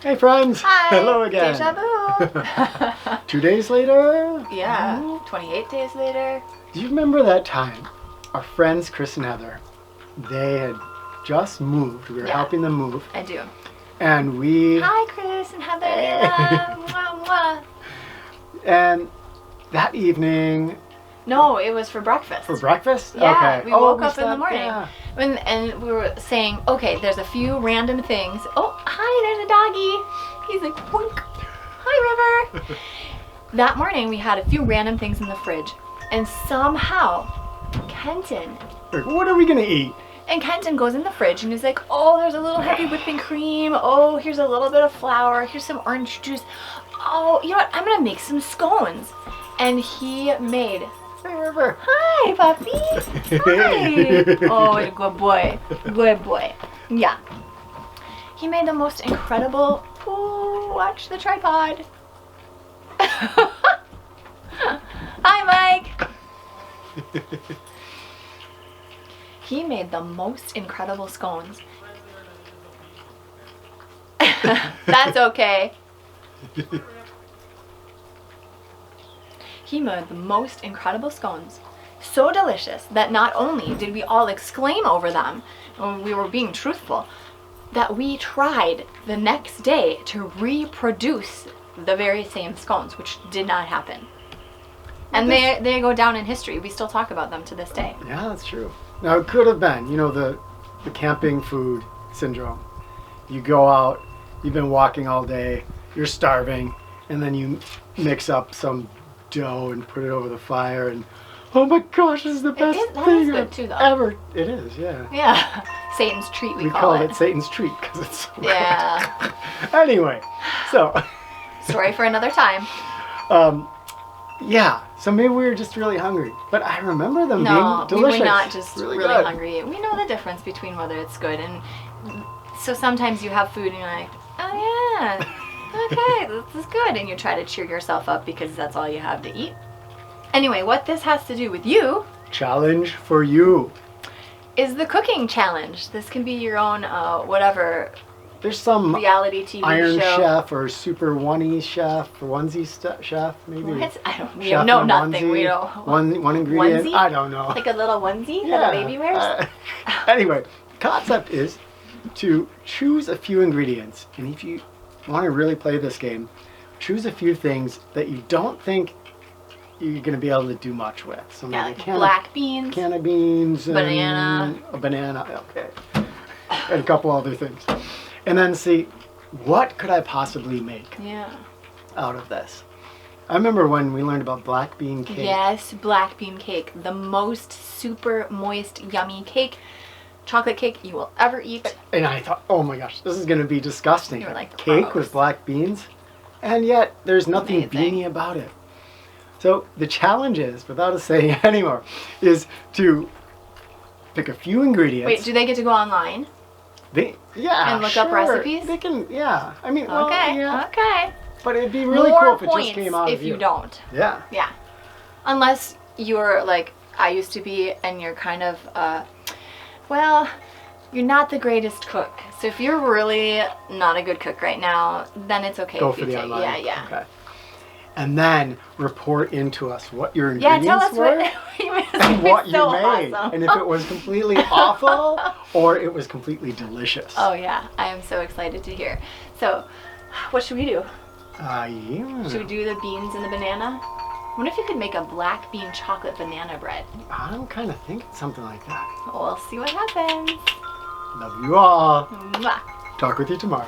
Hey friends! Hi! Hello again! Deja vu! 2 days later? Yeah, 28 days later. Do you remember that time? Our friends Chris and Heather, they had just moved. We were helping them move. I do. And we... Hi Chris and Heather! Mwah, mwah. And that evening... No, it was for breakfast. For breakfast? Yeah, okay. we woke up in the stopped, morning. yeah. And we were saying, okay, there's a few random things. Oh, hi, there's a doggy. He's like, boink. Hi, River. That morning, we had a few random things in the fridge. And somehow, Kenton... Like, what are we going to eat? And Kenton goes in the fridge and he's like, oh, there's a little heavy whipping cream. Oh, here's a little bit of flour. Here's some orange juice. Oh, you know what? I'm going to make some scones. And he made... Hey, River. Hi, puppy. Hi. Oh, good boy. Good boy. Yeah. He made the most incredible... Ooh, watch the tripod. Hi, Mike. He made the most incredible scones. That's okay. He made the most incredible scones. So delicious that not only did we all exclaim over them when we were being truthful, that we tried the next day to reproduce the very same scones, which did not happen. And they go down in history. We still talk about them to this day. Yeah, that's true. Now, it could have been, you know, the camping food syndrome. You go out, you've been walking all day, you're starving, and then you mix up some dough and put it over the fire, and oh my gosh, this is the best thing good too, though. ever. It is, yeah. Yeah, Satan's treat we call it Satan's treat because it's so good. Anyway, so story for another time. Yeah, so maybe we were just really hungry, but I remember them being delicious. No, we were not just really good. hungry. We know the difference between whether it's good and so sometimes you have food and you're like, oh yeah. Okay, this is good, and you try to cheer yourself up because that's all you have to eat. Anyway, what this has to do with you... Challenge for you. ...is the cooking challenge. This can be your own, whatever... There's some reality TV Iron show. Chef or Super Onesie Chef or Onesie Chef, maybe. What? I don't know nothing. We don't... One ingredient? Onesie? I don't know. Like a little onesie that a baby wears? Anyway, the concept is to choose a few ingredients, and if you want to really play this game, choose a few things that you don't think you're going to be able to do much with. So maybe like black beans, can of beans, banana, a banana, okay, and a couple other things, and then see what could I possibly make out of this. I remember when we learned about black bean cake. Yes, black bean cake, the most super moist, yummy cake. Chocolate cake you will ever eat. And I thought, oh my gosh, this is going to be disgusting. You were like, cake with black beans, and yet there's nothing beany about it. So the challenge is, without us saying anymore, is to pick a few ingredients. Wait, do they get to go online? And look up recipes? They can, yeah. I mean, okay. But it'd be really More cool if it points just came out if of you. you don't. Yeah. Yeah. Unless you're like I used to be, and you're kind of, well, you're not the greatest cook. So if you're really not a good cook right now, then it's okay. Go for the online. Yeah. Okay. And then report into us what your ingredients tell us were what you made. and what you So made. awesome. And if it was completely awful or it was completely delicious. Oh yeah, I am so excited to hear. So, what should we do? Yeah. Should we do the beans and the banana? I wonder if you could make a black bean chocolate banana bread. I'm kind of thinking something like that. We'll see what happens. Love you all. Mwah. Talk with you tomorrow.